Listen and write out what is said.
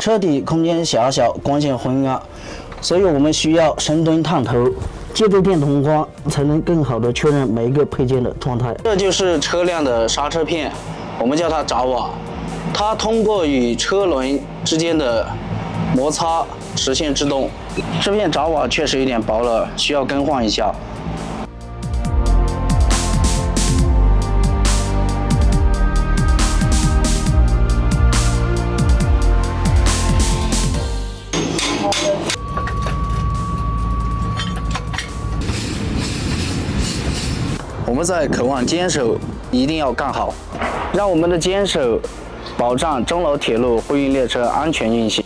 车底空间狭小，光线昏暗，所以我们需要深蹲探头，借助电筒光才能更好的确认每一个配件的状态。这就是车辆的刹车片，我们叫它闸瓦，它通过与车轮之间的摩擦实现制动。这片闸瓦确实有点薄了，需要更换一下。我们在渴望坚守一定要干好，让我们的坚守保障中老铁路货运列车安全运行。